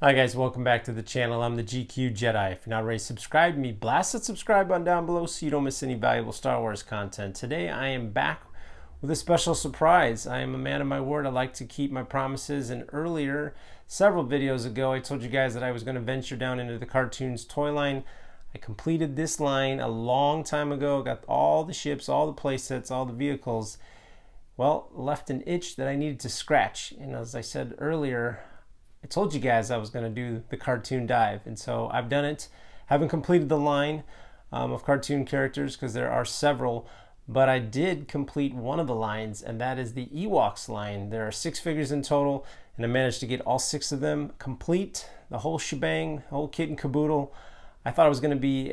Hi guys, welcome back to the channel. I'm the GQ Jedi. If you're not already subscribed to me, blast that subscribe button down below so you don't miss any valuable Star Wars content. Today I am back with a special surprise. I am a man of my word. I like to keep my promises, and earlier, several videos ago, I told you guys that I was going to venture down into the cartoons toy line. I completed this line a long time ago, got all the ships, all the play sets, all the vehicles. Well, left an itch that I needed to scratch, and as I said earlier, I told you guys I was going to do the cartoon dive, and so I've done it. Haven't completed the line of cartoon characters because there are several, but I did complete one of the lines, and that is the Ewoks line. There are 6 figures in total, and I managed to get all 6 of them complete, the whole shebang, the whole kit and caboodle. I thought it was going to be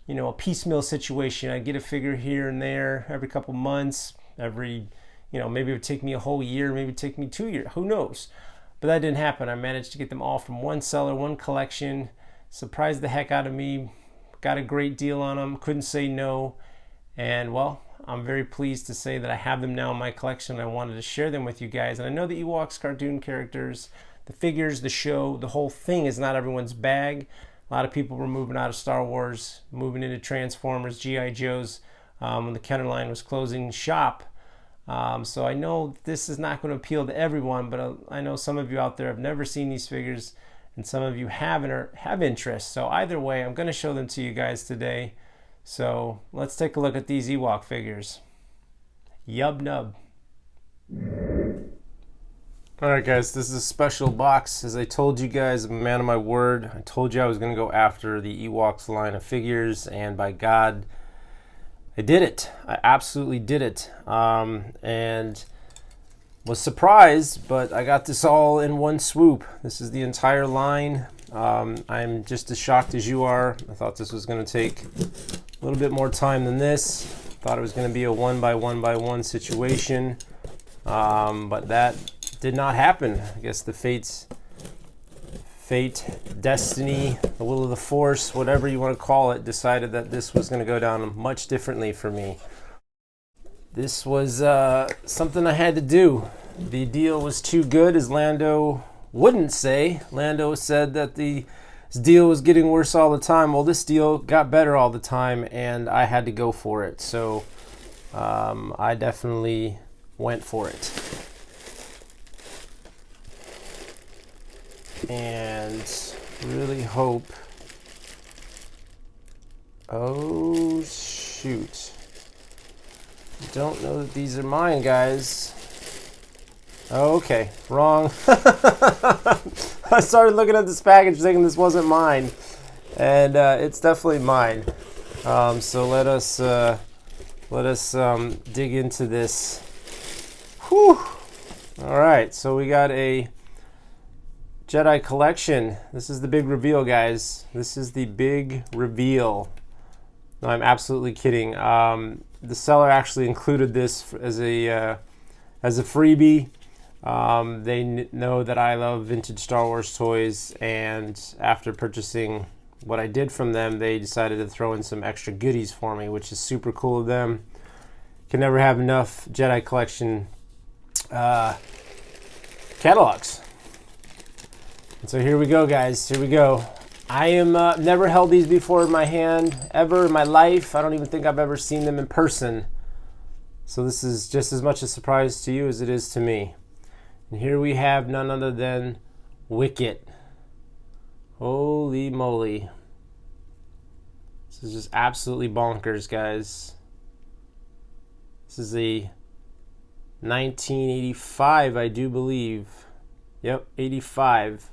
a piecemeal situation. I'd get a figure here and there every couple months, maybe it would take me a whole year, maybe it'd take me 2 years, who knows. But that didn't happen. I managed to get them all from one seller, one collection. Surprised the heck out of me. Got a great deal on them. Couldn't say no. And well, I'm very pleased to say that I have them now in my collection. I wanted to share them with you guys. And I know the Ewoks cartoon characters, the figures, the show, the whole thing is not everyone's bag. A lot of people were moving out of Star Wars, moving into Transformers, G.I. Joes, when the Kenner line was closing shop. So I know this is not going to appeal to everyone, but I know some of you out there have never seen these figures, and some of you haven't or have interest. So either way, I'm going to show them to you guys today. So let's take a look at these Ewok figures. Yub nub. Alright guys, this is a special box. As I told you guys, I'm a man of my word. I told you I was going to go after the Ewoks line of figures, and by God, I did it. I absolutely did it. And was surprised, but I got this all in one swoop. This is the entire line. I'm just as shocked as you are. I thought this was going to take a little bit more time than this. Thought it was going to be a one by one situation. But that did not happen. I guess the fate, destiny, the will of the force, whatever you want to call it, decided that this was going to go down much differently for me. This was something I had to do. The deal was too good, as Lando wouldn't say. Lando said that this deal was getting worse all the time. Well, this deal got better all the time, and I had to go for it. So I definitely went for it. And really hope. Oh shoot, don't know that these are mine, guys. Okay, wrong. I started looking at this package thinking this wasn't mine, and it's definitely mine. So let us dig into this. Whew. All right, so we got a Jedi collection. This is the big reveal, guys. This is the big reveal. No, I'm absolutely kidding. The seller actually included this as a freebie. They know that I love vintage Star Wars toys, and after purchasing what I did from them, they decided to throw in some extra goodies for me, which is super cool of them. Can never have enough Jedi collection catalogs. And so here we go, guys. Here we go. I am never held these before in my hand ever in my life. I don't even think I've ever seen them in person. So this is just as much a surprise to you as it is to me. And here we have none other than Wicket. Holy moly. This is just absolutely bonkers, guys. This is a 1985, I do believe. Yep, 85.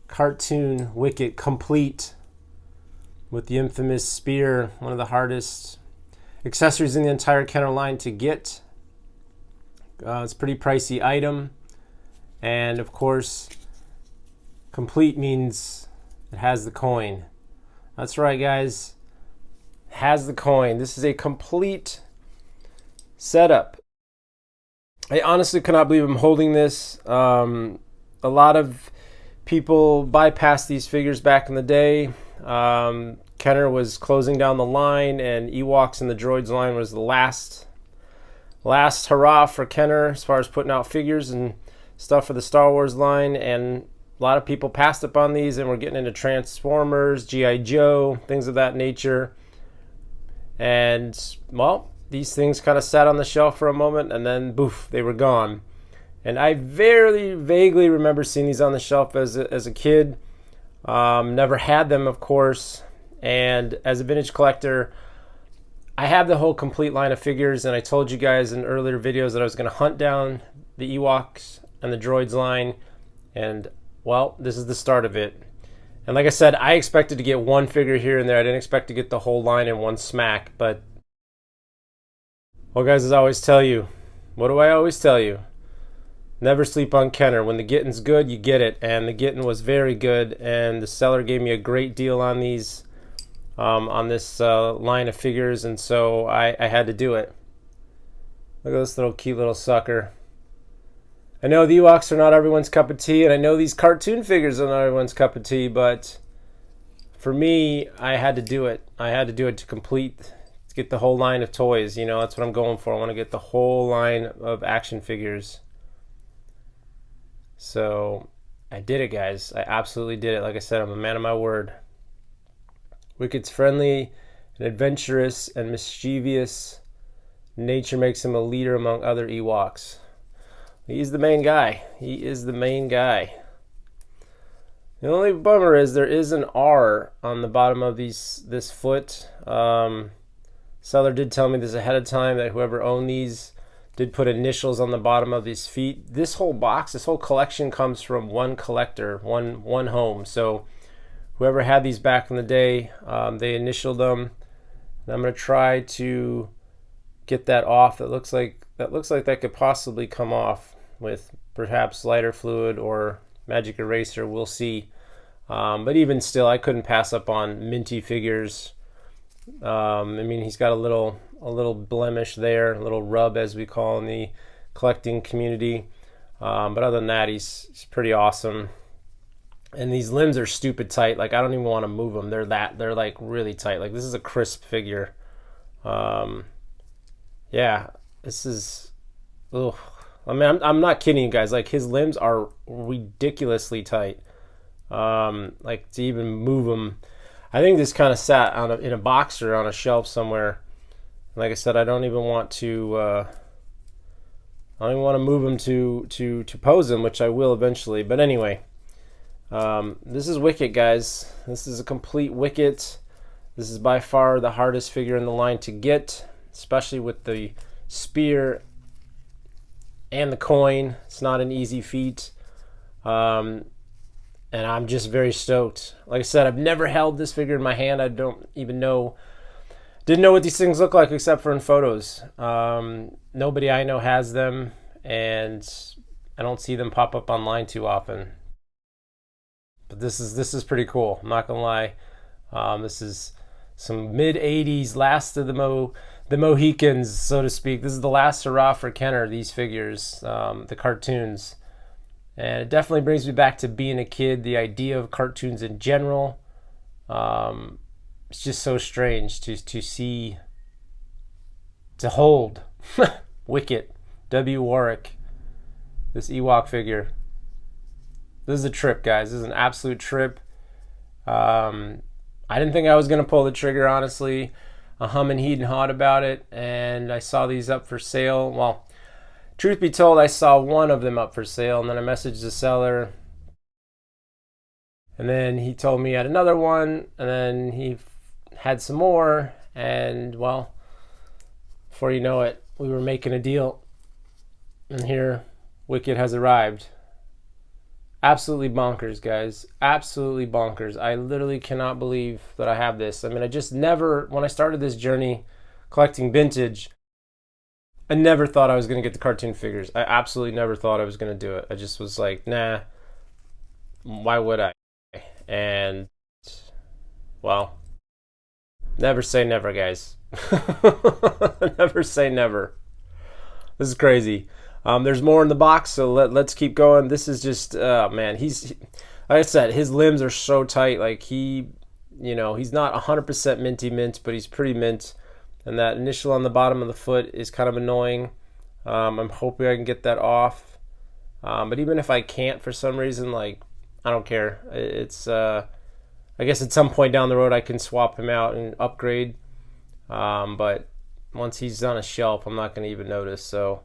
Cartoon Wicket complete with the infamous spear, one of the hardest accessories in the entire Kenner line to get. It's a pretty pricey item, and of course complete means it has the coin. That's right, guys, it has the coin. This is a complete setup. I honestly cannot believe I'm holding this. A lot of people bypassed these figures back in the day. Kenner was closing down the line, and Ewoks and the Droids line was the last hurrah for Kenner as far as putting out figures and stuff for the Star Wars line. And a lot of people passed up on these and were getting into Transformers, G.I. Joe, things of that nature. And, well, these things kind of sat on the shelf for a moment, and then, boof, they were gone. And I very vaguely remember seeing these on the shelf as a kid. Never had them, of course. And as a vintage collector, I have the whole complete line of figures, and I told you guys in earlier videos that I was going to hunt down the Ewoks and the droids line. And, well, this is the start of it. And like I said, I expected to get one figure here and there. I didn't expect to get the whole line in one smack. But, well, guys, as I always tell you, what do I always tell you? Never sleep on Kenner. When the getting's good, you get it. And the getting was very good. And the seller gave me a great deal on these, on this line of figures. And so I had to do it. Look at this little cute little sucker. I know the Ewoks are not everyone's cup of tea, and I know these cartoon figures are not everyone's cup of tea, but for me, I had to do it. I had to do it to get the whole line of toys. You know, that's what I'm going for. I want to get the whole line of action figures. So I did it, guys. I absolutely did it. Like I said, I'm a man of my word. Wicket's friendly and adventurous and mischievous nature makes him a leader among other Ewoks. He's the main guy. He is the main guy. The only bummer is there is an R on the bottom of this foot. Seller did tell me this ahead of time that whoever owned these did put initials on the bottom of these feet. This whole box, this whole collection comes from one collector, one home. So whoever had these back in the day, they initialed them. And I'm going to try to get that off. That looks like that could possibly come off with perhaps lighter fluid or magic eraser. We'll see. But even still, I couldn't pass up on minty figures. I mean, he's got a little blemish there, a little rub as we call in the collecting community. But other than that, he's pretty awesome. And these limbs are stupid tight. Like, I don't even want to move them. They're like really tight. Like, this is a crisp figure. Yeah, this is, ugh. I mean, I'm not kidding you guys. Like, his limbs are ridiculously tight. Like, to even move them, I think this kind of sat in a box or on a shelf somewhere. Like I said, I don't even want to move them to pose them, which I will eventually. But anyway, this is Wicket, guys. This is a complete Wicket. This is by far the hardest figure in the line to get, especially with the spear and the coin. It's not an easy feat. And I'm just very stoked. Like I said, I've never held this figure in my hand. I don't even didn't know what these things look like except for in photos. Nobody I know has them, and I don't see them pop up online too often. But this is pretty cool. I'm not gonna lie. This is some mid-80s, last of the Mohicans, so to speak. This is the last hurrah for Kenner, these figures, the cartoons. And it definitely brings me back to being a kid, the idea of cartoons in general. It's just so strange to hold Wicket, W. Warwick, this Ewok figure. This is a trip, guys. This is an absolute trip. I didn't think I was going to pull the trigger, honestly. I'm humming, heed, and hawed about it, and I saw these up for sale. Well, truth be told, I saw one of them up for sale, and then I messaged the seller, and then he told me he had another one, and then he had some more, and, well, before you know it, we were making a deal, and here Wicket has arrived. Absolutely bonkers, guys. Absolutely bonkers. I literally cannot believe that I have this. I mean, I just never, when I started this journey collecting vintage, I never thought I was going to get the cartoon figures. I absolutely never thought I was going to do it. I just was like, nah, why would I? And, well, never say never, guys. Never say never. This is crazy. There's more in the box, so let's keep going. This is just, man, like I said, his limbs are so tight. Like, he's not 100% minty mint, but he's pretty mint. And that initial on the bottom of the foot is kind of annoying. I'm hoping I can get that off. But even if I can't for some reason, like, I don't care. It's I guess at some point down the road I can swap him out and upgrade. But once he's on a shelf, I'm not going to even notice. So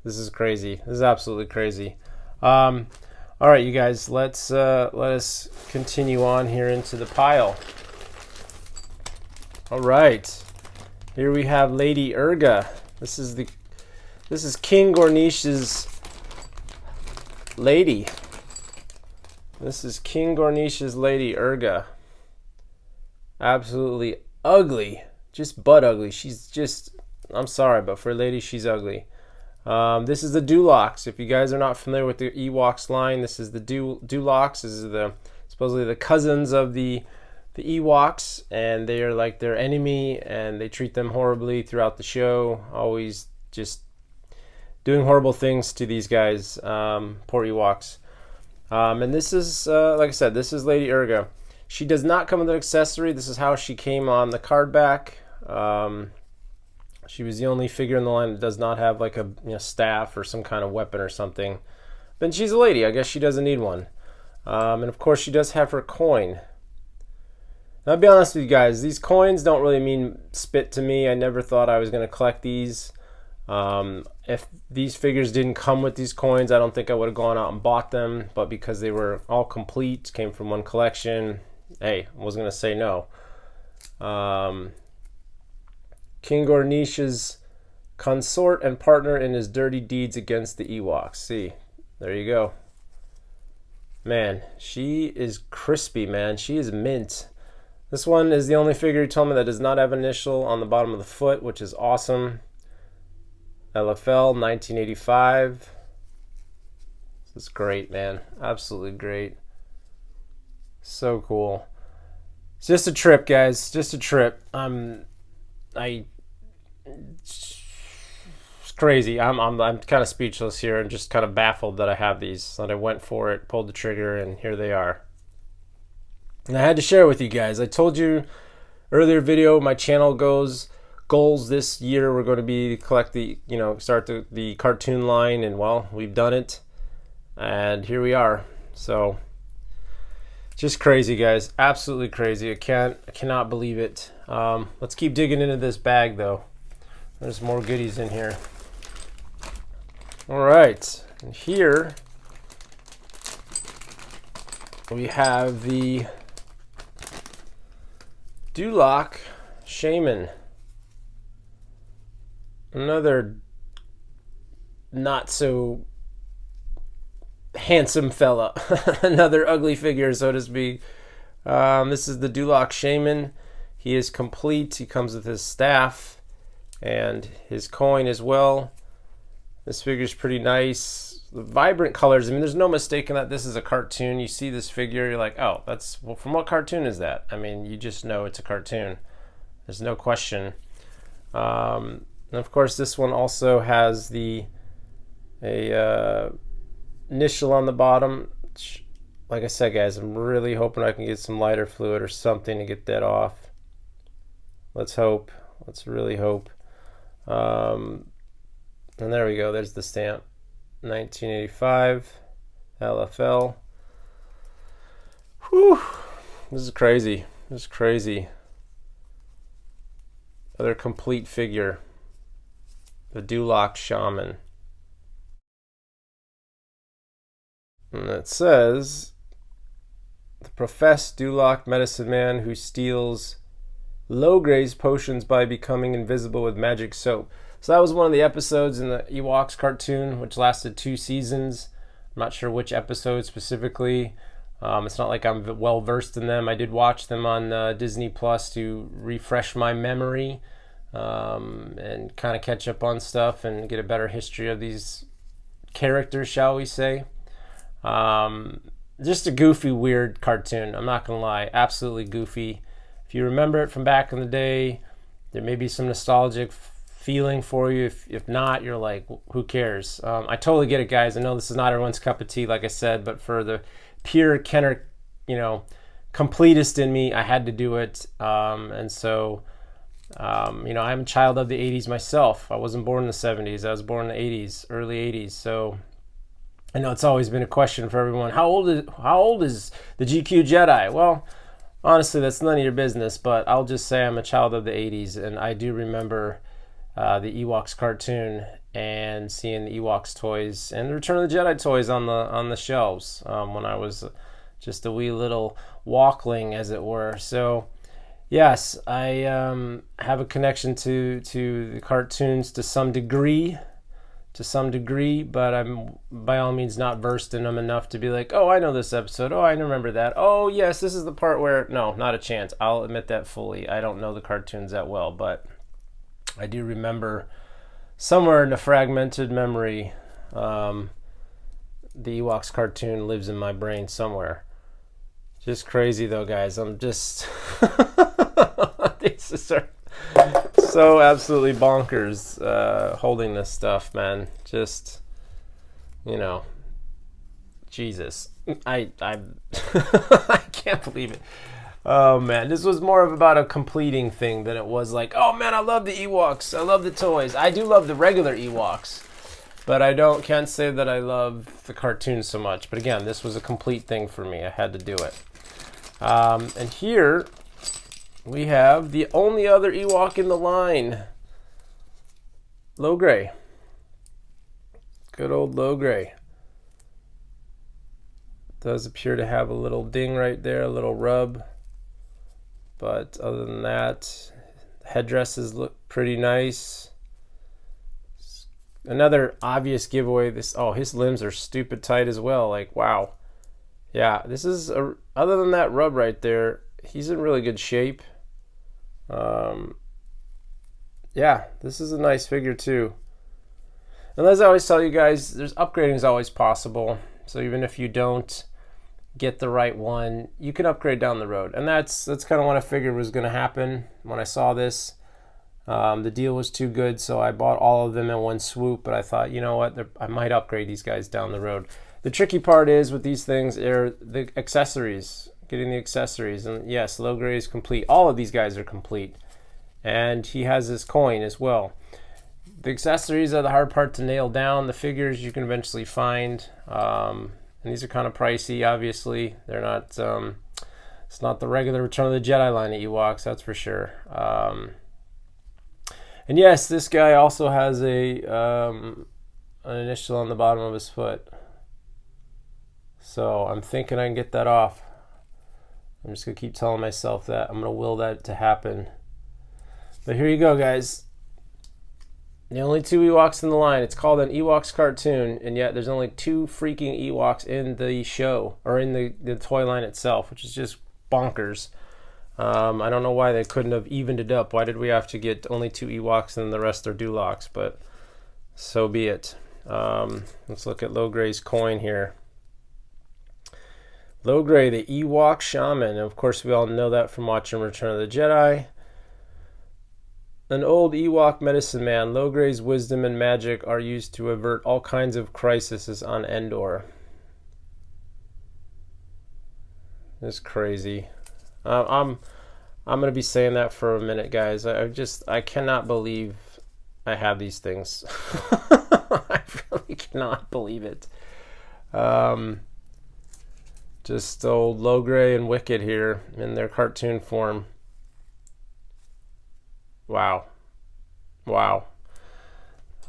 this is crazy. This is absolutely crazy. All right, you guys, let us continue on here into the pile. All right, here we have Lady Erga. This is King Gorneesh's lady. This is King Gorneesh's lady, Erga. Absolutely ugly. Just butt ugly. She's just, I'm sorry, but for a lady, she's ugly. This is the Duloks. If you guys are not familiar with the Ewoks line, this is the Duloks. This is supposedly the cousins of the Ewoks, and they are like their enemy, and they treat them horribly throughout the show. Always just doing horrible things to these guys. Poor Ewoks. And this is, like I said, this is Lady Erga. She does not come with an accessory. This is how she came on the card back. She was the only figure in the line that does not have like a staff or some kind of weapon or something. But she's a lady. I guess she doesn't need one. And of course, she does have her coin. Now, I'll be honest with you guys. These coins don't really mean spit to me. I never thought I was going to collect these. If these figures didn't come with these coins, I don't think I would have gone out and bought them, but because they were all complete, came from one collection, hey, I wasn't going to say no. King Gorneesh's consort and partner in his dirty deeds against the Ewoks. See, there you go. Man, she is crispy, man. She is mint. This one is the only figure he told me that does not have an initial on the bottom of the foot, which is awesome. LFL 1985. This is great, man. Absolutely great. So cool. It's just a trip, guys. Just a trip. It's crazy. I'm kind of speechless here and just kind of baffled that I have these. That I went for it, pulled the trigger, and here they are. And I had to share with you guys. I told you earlier video, my channel goals this year were going to be collect start the cartoon line, and well, we've done it, and here we are. So just crazy, guys. Absolutely crazy. I cannot believe it. Let's keep digging into this bag though. There's more goodies in here. All right, and here we have the Dulok Shaman. Another not so handsome fella. Another ugly figure, so to speak. This is the Dulok Shaman. He is complete. He comes with his staff and his coin as well. This figure is pretty nice. The vibrant colors. I mean, there's no mistaking that this is a cartoon. You see this figure, you're like, oh, from what cartoon is that? I mean, you just know it's a cartoon. There's no question. And of course, this one also has a initial on the bottom. Like I said, guys, I'm really hoping I can get some lighter fluid or something to get that off. Let's hope. Let's really hope. And there we go. There's the stamp. 1985 LFL. Whew. This is crazy. This is crazy. Another complete figure. The Dulok Shaman. And it says, the professed Dulok medicine man who steals Logray's potions by becoming invisible with magic soap. So that was one of the episodes in the Ewoks cartoon, which lasted 2 seasons. I'm not sure which episode specifically. It's not like I'm well versed in them. I did watch them on Disney Plus to refresh my memory. And kind of catch up on stuff and get a better history of these characters, shall we say. Just a goofy, weird cartoon. I'm not gonna lie, absolutely goofy. If you remember it from back in the day, there may be some nostalgic feeling for you. If not, you're like, who cares? I totally get it, guys. I know this is not everyone's cup of tea, like I said, but for the pure Kenner, completist in me, I had to do it. And so I'm a child of the 80s myself. I wasn't born in the 70s. I was born in the 80s, early 80s. So I know it's always been a question for everyone. How old is the GQ Jedi? Well, honestly, that's none of your business, but I'll just say I'm a child of the 80s, and I do remember the Ewoks cartoon and seeing the Ewoks toys and the Return of the Jedi toys on the shelves when I was just a wee little walkling, as it were. So yes, I have a connection to the cartoons to some degree, but I'm by all means not versed in them enough to be like, oh, I know this episode. Oh, I remember that. Oh, yes, this is the part where... No, not a chance. I'll admit that fully. I don't know the cartoons that well, but I do remember somewhere in a fragmented memory, the Ewoks cartoon lives in my brain somewhere. Just crazy, though, guys. I'm just... These are so absolutely bonkers holding this stuff, man. Just, Jesus. I I can't believe it. Oh, man. This was more of about a completing thing than it was like, oh, man, I love the Ewoks. I love the toys. I do love the regular Ewoks, but I can't say that I love the cartoon so much. But again, this was a complete thing for me. I had to do it. And here we have the only other Ewok in the line, Logray. Good old Logray. Does appear to have a little ding right there, a little rub. But other than that, headdresses look pretty nice. Another obvious giveaway. His limbs are stupid tight as well. Like, wow. Yeah, this is other than that rub right there, he's in really good shape. Yeah, this is a nice figure too. And as I always tell you guys, upgrading is always possible. So even if you don't get the right one, you can upgrade down the road. And that's kind of what I figured was going to happen when I saw this. The deal was too good, so I bought all of them in one swoop. But I thought, you know what, I might upgrade these guys down the road. The tricky part is with these things are the accessories, getting the accessories. And yes, Logray is complete. All of these guys are complete. And he has his coin as well. The accessories are the hard part to nail down. The figures you can eventually find. And these are kind of pricey, obviously. They're not, it's not the regular Return of the Jedi line of Ewoks, that's for sure. And yes, this guy also has an initial on the bottom of his foot. So I'm thinking I can get that off. I'm just going to keep telling myself that. I'm going to will that to happen. But here you go, guys. The only two Ewoks in the line. It's called an Ewoks cartoon, and yet there's only two freaking Ewoks in the show, or in the toy line itself, which is just bonkers. I don't know why they couldn't have evened it up. Why did we have to get only two Ewoks and the rest are Duloks? But so be it. Let's look at Logray's coin here. Logray, the Dulok Shaman. And of course, we all know that from watching Return of the Jedi. An old Ewok medicine man, Logray's wisdom and magic are used to avert all kinds of crises on Endor. It's crazy. I'm going to be saying that for a minute, guys. I cannot believe I have these things. I really cannot believe it. Just old Logray and Wicket here in their cartoon form. Wow.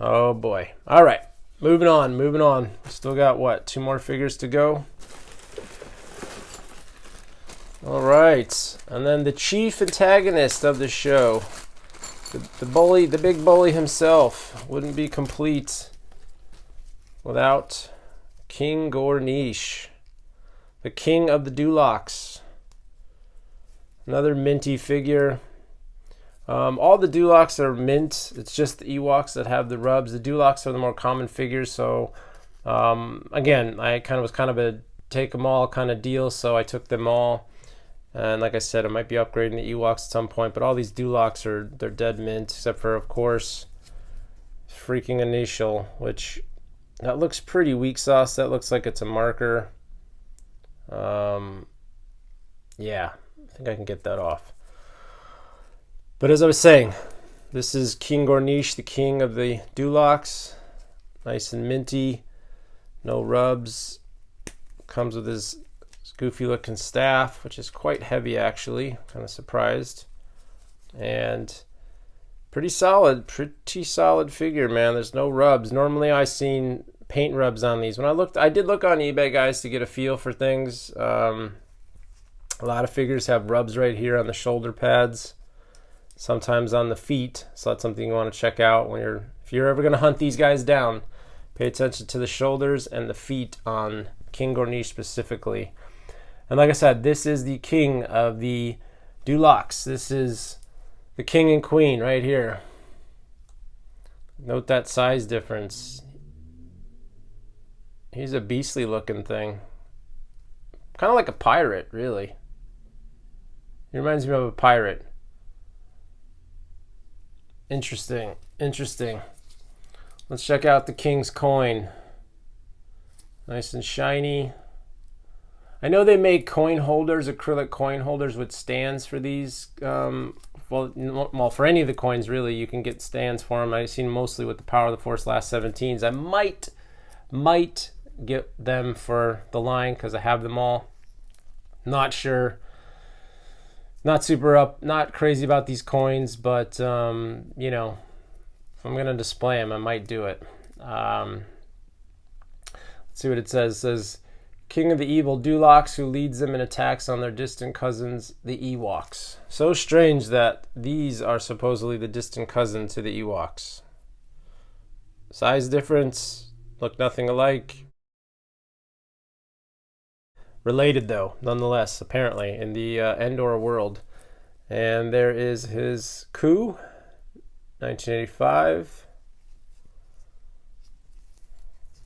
Oh boy. All right. Moving on. Still got what? 2 more figures to go. All right. And then the chief antagonist of the show. The bully, the big bully himself wouldn't be complete without King Gorneesh, the king of the Duloks. Another minty figure. All the Duloks are mint. It's just the Ewoks that have the rubs. The Duloks are the more common figures. So again, I was kind of a take them all kind of deal. So I took them all. And like I said, I might be upgrading the Ewoks at some point. But all these Duloks they're dead mint, except for, of course, freaking initial, which that looks pretty weak sauce. That looks like it's a marker. Yeah, I think I can get that off. But as I was saying, this is King Gorneesh, the king of the Duloks. Nice and minty. No rubs. Comes with his goofy looking staff, which is quite heavy actually. Kind of surprised. And pretty solid figure, man. There's no rubs. Normally I seen paint rubs on these. When I did look on eBay, guys, to get a feel for things. A lot of figures have rubs right here on the shoulder pads, sometimes on the feet. So that's something you want to check out if you're ever going to hunt these guys down. Pay attention to the shoulders and the feet on King Gorneesh specifically. And like I said, this is the king of the Duloks. This is the king and queen right here. Note that size difference. He's a beastly looking thing. Kind of like a pirate, really. He reminds me of a pirate. Interesting. Let's check out the king's coin. Nice and shiny. I know they make coin holders, acrylic coin holders with stands for these. Well, for any of the coins, really, you can get stands for them. I've seen mostly with the Power of the Force Last 17s. I might get them for the line because I have them all. Not sure. Not crazy about these coins, but you know, if I'm gonna display them, I might do it. Let's see what it says. It says, King of the evil Duloks, who leads them in attacks on their distant cousins, the Ewoks. So strange that these are supposedly the distant cousin to the Ewoks. Size difference, look nothing alike. Related though, nonetheless, apparently, in the Endor world. And there is his coup, 1985.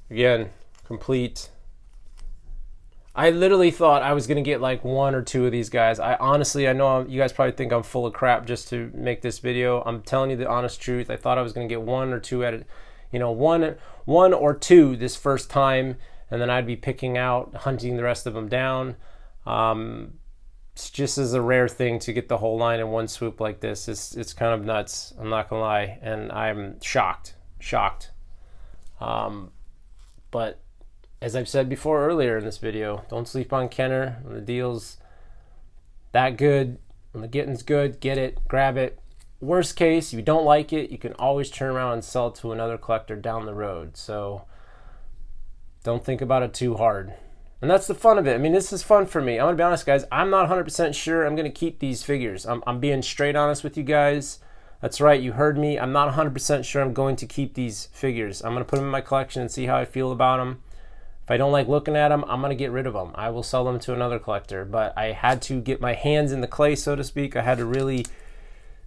Again, complete. I literally thought I was going to get like one or two of these guys. I know you guys probably think I'm full of crap just to make this video. I'm telling you the honest truth. I thought I was going to get one or two at it, you know, one or two this first time, and then I'd be picking out, hunting the rest of them down. It's just as a rare thing to get the whole line in one swoop like this. It's kind of nuts. I'm not gonna lie, and I'm shocked. But as I've said before earlier in this video, don't sleep on Kenner. When the deal's that good, when the getting's good, get it, grab it. Worst case, if you don't like it, you can always turn around and sell it to another collector down the road. So don't think about it too hard. And that's the fun of it. I mean, this is fun for me. I'm gonna be honest, guys. I'm not 100% sure I'm gonna keep these figures. I'm being straight honest with you guys. That's right, you heard me. I'm not 100% sure I'm going to keep these figures. I'm gonna put them in my collection and see how I feel about them. If I don't like looking at them, I'm gonna get rid of them. I will sell them to another collector. But I had to get my hands in the clay, so to speak. I had to really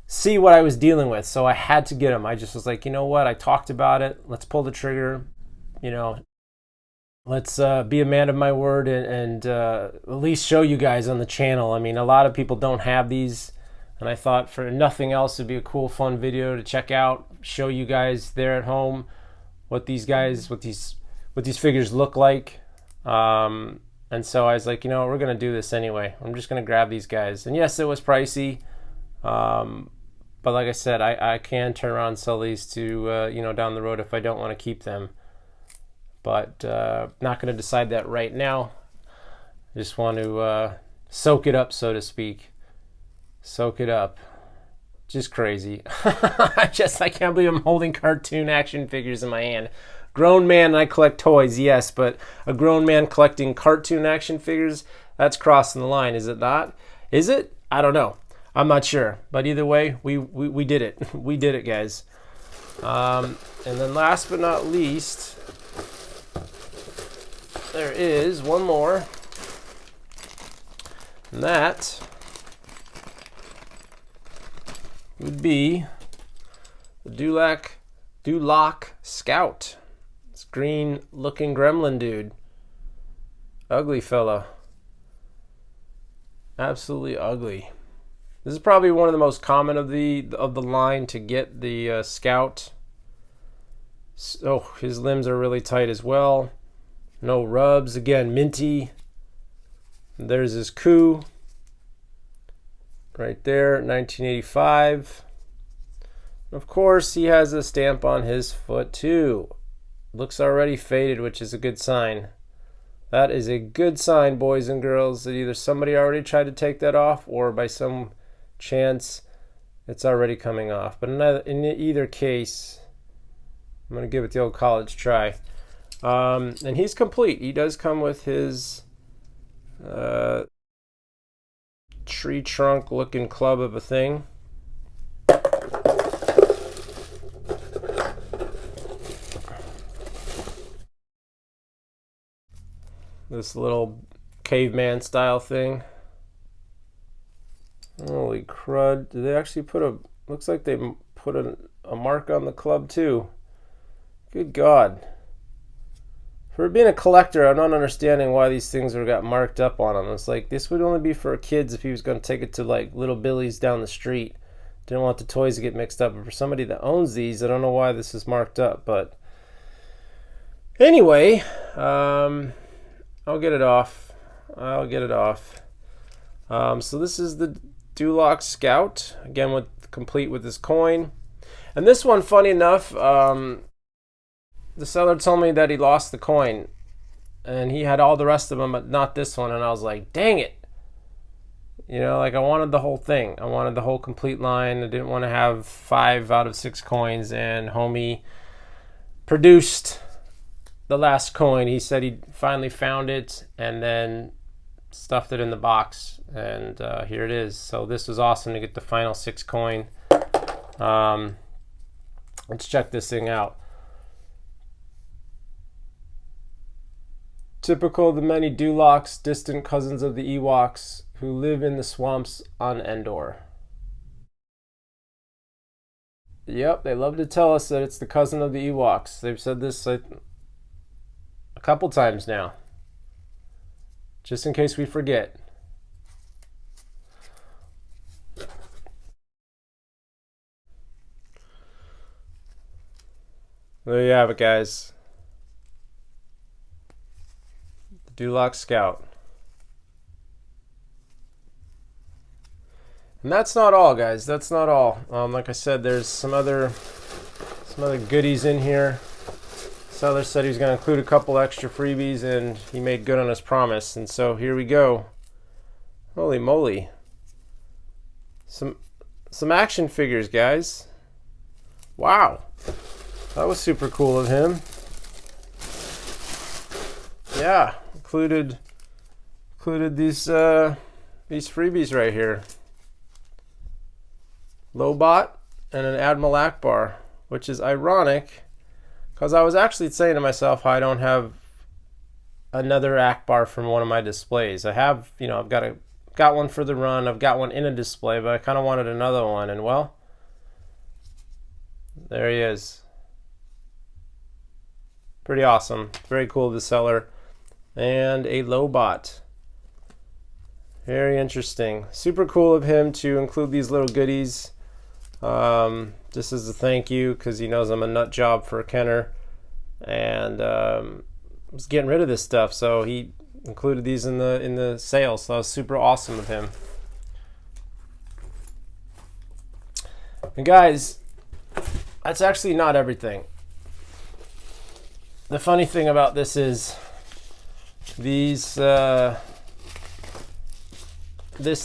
see what I was dealing with. So I had to get them. I just was like, you know what? I talked about it. Let's pull the trigger. You know, let's be a man of my word and at least show you guys on the channel. I mean, a lot of people don't have these, and I thought for nothing else it'd be a cool, fun video to check out, show you guys there at home what these figures look like. And so I was like, you know, we're gonna do this anyway. I'm just gonna grab these guys. And yes, it was pricey, but like I said, I can turn around and sell these to you know, down the road if I don't want to keep them. But not going to decide that right now. Just want to soak it up, so to speak. Soak it up. Just crazy. I can't believe I'm holding cartoon action figures in my hand. Grown man and I collect toys, yes, but a grown man collecting cartoon action figures, that's crossing the line, is it not? Is it? I don't know. I'm not sure. But either way, we did it. We did it, guys. And then last but not least, there is one more, and that would be the Dulok Scout. This green looking gremlin dude. Ugly fella. Absolutely ugly. This is probably one of the most common of the line to get the Scout. Oh, his limbs are really tight as well. No rubs. Again, minty. There's his coup. Right there, 1985. Of course, he has a stamp on his foot too. Looks already faded, which is a good sign. That is a good sign, boys and girls, that either somebody already tried to take that off or by some chance it's already coming off. But in either case, I'm going to give it the old college try. And he's complete. He does come with his tree trunk looking club of a thing. This little caveman style thing. Holy crud. Did they actually put looks like they put a mark on the club too. Good God. For being a collector, I'm not understanding why these things got marked up on them. It's like, this would only be for kids if he was going to take it to like little Billy's down the street. Didn't want the toys to get mixed up. But for somebody that owns these, I don't know why this is marked up. But anyway, I'll get it off. So this is the Dulok Scout, again complete with this coin. And this one, funny enough, the seller told me that he lost the coin. And he had all the rest of them, but not this one. And I was like, dang it. You know, like I wanted the whole thing. I wanted the whole complete line. I didn't want to have 5 out of 6 coins. And homie produced the last coin. He said he finally found it and then stuffed it in the box, and here it is. So this was awesome to get the final 6 coin. Let's check this thing out. Typical of the many Duloks, distant cousins of the Ewoks, who live in the swamps on Endor. Yep, they love to tell us that it's the cousin of the Ewoks. They've said this a couple times now, just in case we forget. There you have it, guys. The Dulok Scout. And that's not all, guys. That's not all. Like I said, there's some other goodies in here. Seller said he was going to include a couple extra freebies, and he made good on his promise. And so here we go. Holy moly! Some action figures, guys. Wow, that was super cool of him. Yeah, included these freebies right here. Lobot and an Admiral Akbar, which is ironic, because I was actually saying to myself how I don't have another Akbar from one of my displays. I have, I've got one for the run. I've got one in a display, but I kind of wanted another one. And well, there he is. Pretty awesome. Very cool of the seller. And a Lobot. Very interesting. Super cool of him to include these little goodies. Just as a thank you, because he knows I'm a nut job for a Kenner, and was getting rid of this stuff, so he included these in the sale. So that was super awesome of him. And guys, that's actually not everything. The funny thing about this is these this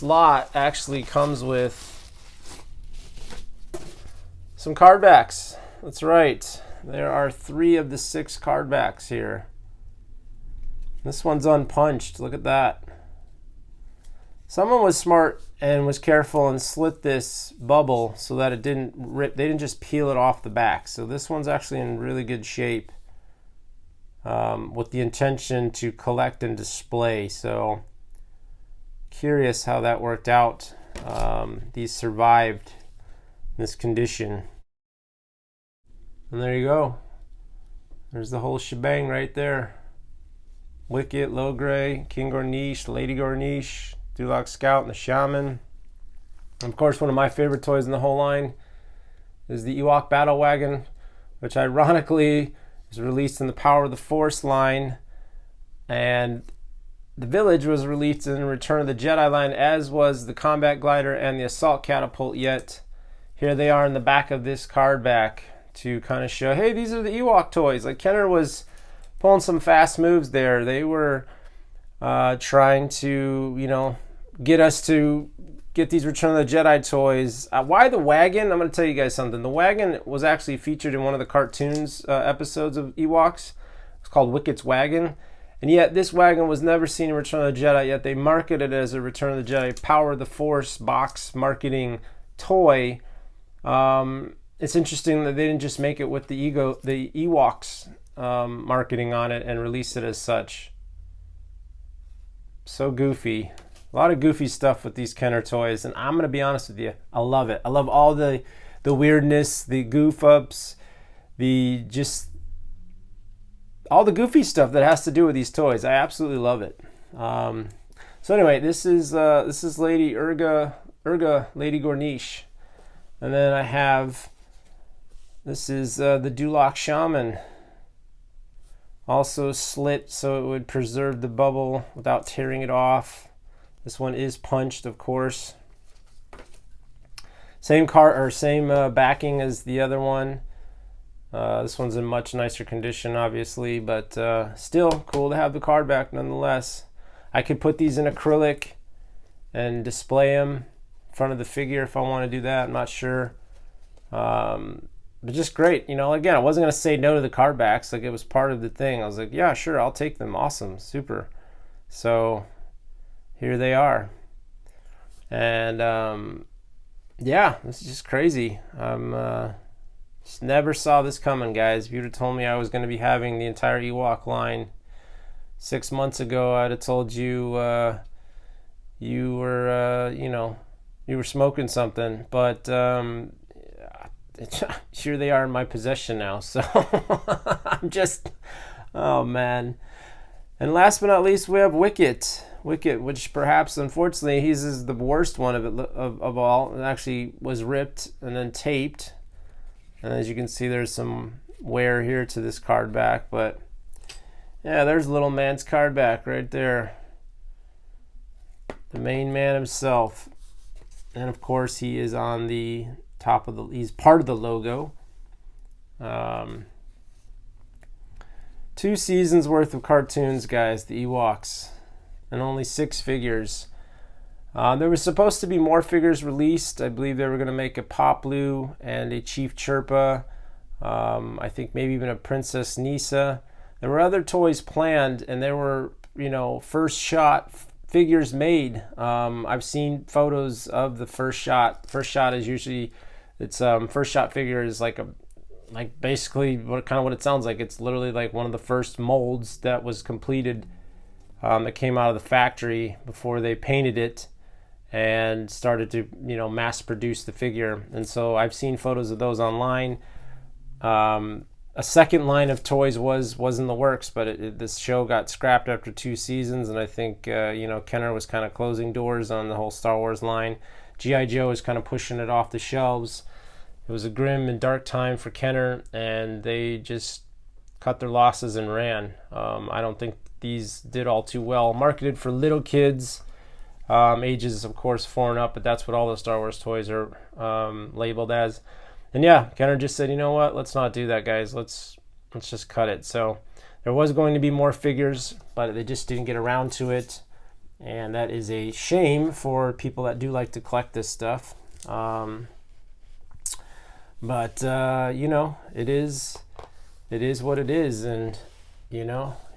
lot actually comes with some card backs. That's right. There are 3 of the 6 card backs here. This one's unpunched. Look at that. Someone was smart and was careful and slit this bubble so that it didn't rip. They didn't just peel it off the back. So this one's actually in really good shape, with the intention to collect and display. So curious how that worked out. These survived this condition. And there you go. There's the whole shebang right there. Wicket, Logray, King Gorneesh, Lady Gorneesh, Dulok Scout, and the Shaman. And of course, one of my favorite toys in the whole line is the Ewok Battle Wagon, which ironically is released in the Power of the Force line. And the Village was released in Return of the Jedi line, as was the Combat Glider and the Assault Catapult, yet here they are in the back of this card back. to kind of show, hey, these are the Ewok toys. Like Kenner was pulling some fast moves there. They were trying to, you know, get us to get these Return of the Jedi toys. Why the wagon? I'm going to tell you guys something. The wagon was actually featured in one of the cartoons episodes of Ewoks. It's called Wicket's Wagon. And yet this wagon was never seen in Return of the Jedi, yet they marketed it as a Return of the Jedi Power of the Force box marketing toy. It's interesting that they didn't just make it with the Ewoks marketing on it and release it as such. So goofy. A lot of goofy stuff with these Kenner toys, and I'm going to be honest with you, I love it. I love all the weirdness, the goof ups, all the goofy stuff that has to do with these toys. I absolutely love it. So anyway, this is Lady Erga, Lady Gorneesh. And then I have, this is the Dulok Shaman. Also slit so it would preserve the bubble without tearing it off. This one is punched, of course. Same backing as the other one. This one's in much nicer condition, obviously, but still cool to have the card back nonetheless. I could put these in acrylic and display them in front of the figure if I want to do that. I'm not sure. But just great. You know, again, I wasn't going to say no to the card backs. Like, it was part of the thing. I was like, yeah, sure, I'll take them. Awesome. Super. So here they are. And yeah, this is just crazy. Just never saw this coming, guys. If you'd have told me I was going to be having the entire Ewok line 6 months ago, I'd have told you you were smoking something. But here they are in my possession now. So I'm just, oh man. And last but not least, we have Wicket, which perhaps, unfortunately, he's is the worst one of all. It actually was ripped and then taped. And as you can see, there's some wear here to this card back. But yeah, there's little man's card back right there. The main man himself. And of course, he is on the top of he's part of the logo. 2 seasons worth of cartoons, guys, the Ewoks, and only 6 figures. There was supposed to be more figures released. I believe they were going to make a Poplu and a Chief Chirpa. I think maybe even a Princess Nisa. There were other toys planned, and there were, first shot figures made. I've seen photos of the first shot. First shot is usually, first shot figure is like basically what it sounds like. It's literally like one of the first molds that was completed, that came out of the factory before they painted it and started to mass produce the figure. And so I've seen photos of those online. A second line of toys was in the works, but this show got scrapped after 2 seasons, and I think Kenner was kind of closing doors on the whole Star Wars line. G.I. Joe is kind of pushing it off the shelves. It was a grim and dark time for Kenner, and they just cut their losses and ran. I don't think these did all too well. Marketed for little kids, ages of course 4 and up, but that's what all the Star Wars toys are labeled as. And yeah, Kenner just said, you know what, let's not do that, guys. Let's just cut it. So there was going to be more figures, but they just didn't get around to it, and that is a shame for people that do like to collect this stuff. But it is what it is, and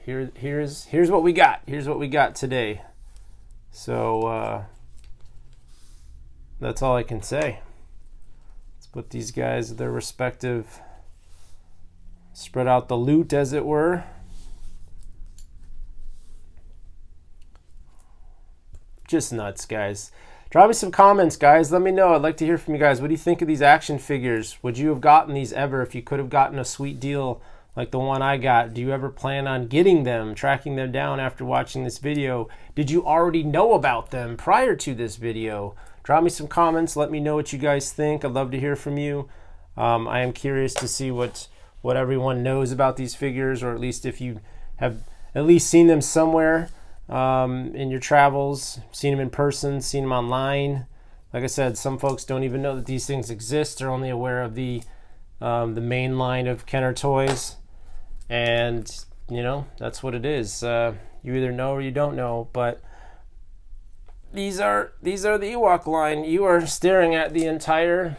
here's what we got. Here's what we got today. So that's all I can say. Let's put these guys at their respective, spread out the loot, as it were. Just nuts, guys. Drop me some comments, guys. Let me know. I'd like to hear from you guys. What do you think of these action figures? Would you have gotten these ever if you could have gotten a sweet deal like the one I got? Do you ever plan on getting them, tracking them down after watching this video? Did you already know about them prior to this video? Drop me some comments. Let me know what you guys think. I'd love to hear from you. I am curious to see what everyone knows about these figures, or at least if you have at least seen them somewhere in your travels, seen them in person, seen them online. Like I said, some folks don't even know that these things exist. They're only aware of the the main line of Kenner toys, and you know, that's what it is. You either know or you don't know, but these are the Ewok line. You are staring at the entire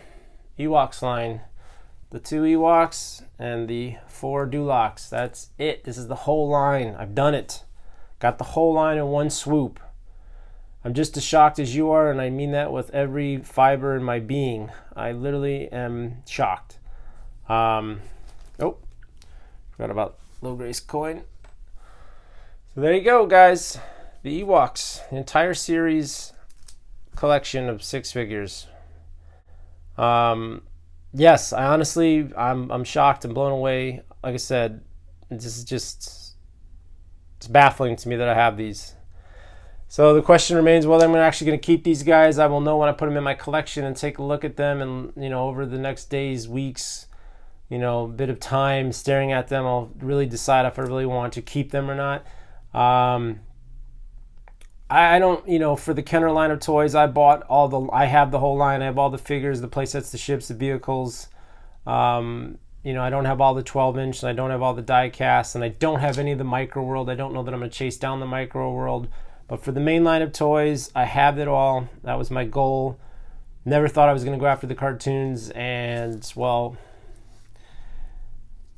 Ewoks line. The 2 Ewoks and the 4 Duloks. That's it. This is the whole line. I've done it. Got the whole line in one swoop. I'm just as shocked as you are, and I mean that with every fiber in my being. I literally am shocked. Oh, forgot about Logray's coin. So there you go, guys. The Ewoks, the entire series collection of 6 figures. Yes, I'm shocked and blown away. Like I said, it's baffling to me that I have these. So the question remains whether I'm actually going to keep these guys. I will know when I put them in my collection and take a look at them, and you know, over the next days, weeks, you know, a bit of time staring at them, I'll really decide if I really want to keep them or not. I don't, you know, for the Kenner line of toys, I have the whole line. I have all the figures, the playsets, the ships, the vehicles. You know, I don't have all the 12-inch, and I don't have all the die casts, and I don't have any of the micro world. I don't know that I'm going to chase down the micro world. But for the main line of toys, I have it all. That was my goal. Never thought I was going to go after the cartoons, and, well,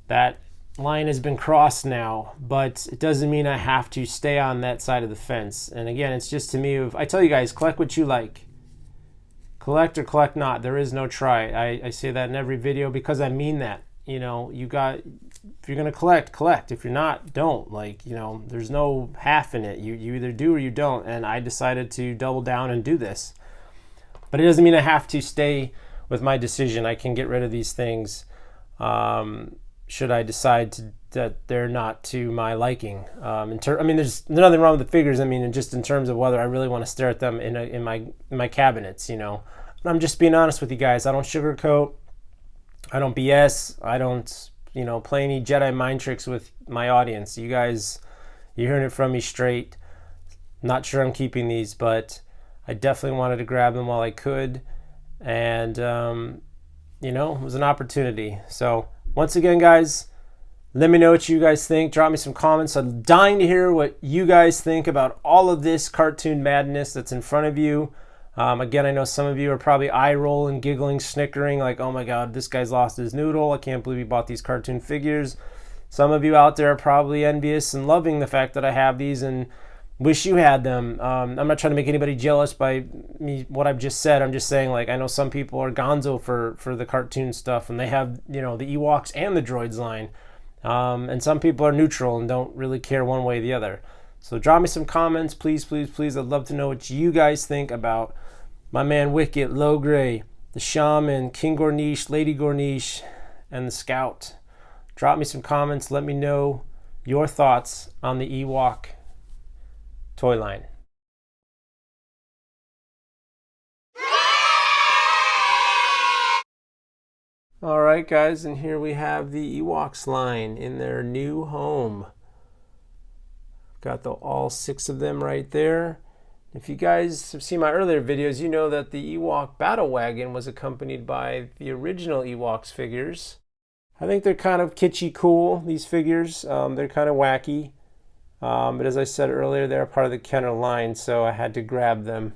that line has been crossed now, but it doesn't mean I have to stay on that side of the fence. And again, it's just to me, I tell you guys, collect what you like. Collect or collect not. There is no try. I say that in every video because I mean that. You know, if you're going to collect. If you're not, don't. Like, you know, there's no half in it. You either do or you don't. And I decided to double down and do this. But it doesn't mean I have to stay with my decision. I can get rid of these things should I decide that they're not to my liking. I mean, there's nothing wrong with the figures. I mean, just in terms of whether I really want to stare at them in my cabinets, you know. I'm just being honest with you guys. I don't sugarcoat. I don't BS. I don't, you know, play any Jedi mind tricks with my audience. You guys, you're hearing it from me straight. Not sure I'm keeping these, but I definitely wanted to grab them while I could. And, you know, it was an opportunity. So once again, guys, let me know what you guys think. Drop me some comments. I'm dying to hear what you guys think about all of this cartoon madness that's in front of you. Again, I know some of you are probably eye-rolling, giggling, snickering, like, oh my God, this guy's lost his noodle. I can't believe he bought these cartoon figures. Some of you out there are probably envious and loving the fact that I have these and wish you had them. I'm not trying to make anybody jealous by what I've just said. I'm just saying, like, I know some people are gonzo for the cartoon stuff, and they have, you know, the Ewoks and the droids line. And some people are neutral and don't really care one way or the other. So drop me some comments, please, please, please. I'd love to know what you guys think about my man Wicket, Logray, the Shaman, King Gorneesh, Lady Gorneesh, and the Scout. Drop me some comments. Let me know your thoughts on the Ewok toy line. All right, guys, and here we have the Ewoks line in their new home. Got all 6 of them right there. If you guys have seen my earlier videos, you know that the Ewok battle wagon was accompanied by the original Ewoks figures. I think they're kind of kitschy cool, these figures. They're kind of wacky. But as I said earlier, they're part of the Kenner line, so I had to grab them.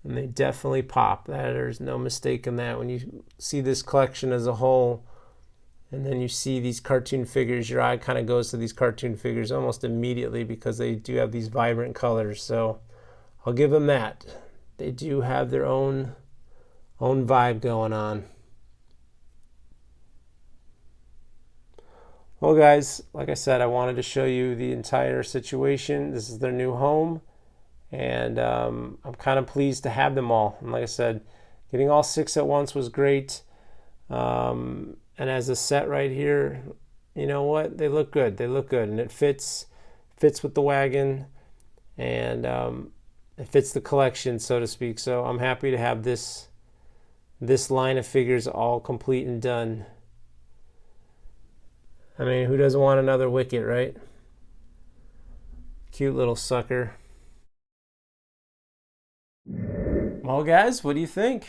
And they definitely pop. There's no mistake in that. When you see this collection as a whole, and then you see these cartoon figures, your eye kind of goes to these cartoon figures almost immediately because they do have these vibrant colors. So I'll give them that. They do have their own vibe going on. Well, guys, like I said, I wanted to show you the entire situation. This is their new home, and I'm kind of pleased to have them all. And like I said, getting all 6 at once was great. And as a set right here, you know what? They look good. They look good, and it fits with the wagon, and it fits the collection, so to speak. So I'm happy to have this line of figures all complete and done. I mean, who doesn't want another Wicket, right? Cute little sucker. Well, guys, what do you think?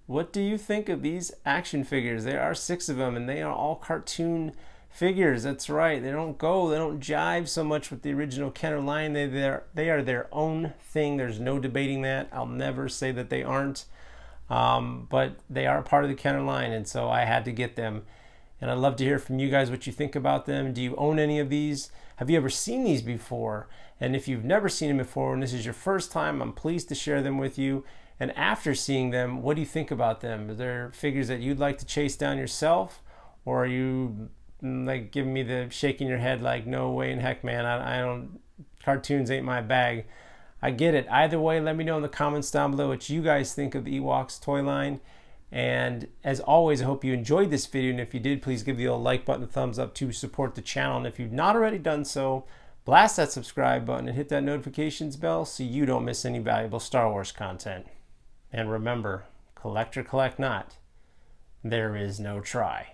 what do you think of these action figures? There are 6 of them, and they are all cartoon figures. That's right. They don't jive so much with the original Kenner line. They are their own thing. There's no debating that. I'll never say that they aren't. But they are part of the Kenner line, and so I had to get them. And I'd love to hear from you guys what you think about them. Do you own any of these? Have you ever seen these before? And if you've never seen them before and this is your first time, I'm pleased to share them with you. And after seeing them, what do you think about them? Are there figures that you'd like to chase down yourself? Or are you like giving me the shaking your head like, no way in heck, man, I don't, cartoons ain't my bag. I get it. Either way, let me know in the comments down below what you guys think of the Ewoks toy line. And as always, I hope you enjoyed this video. And if you did, please give the old like button a thumbs up to support the channel. And if you've not already done so, blast that subscribe button and hit that notifications bell so you don't miss any valuable Star Wars content. And remember, collect or collect not, there is no try.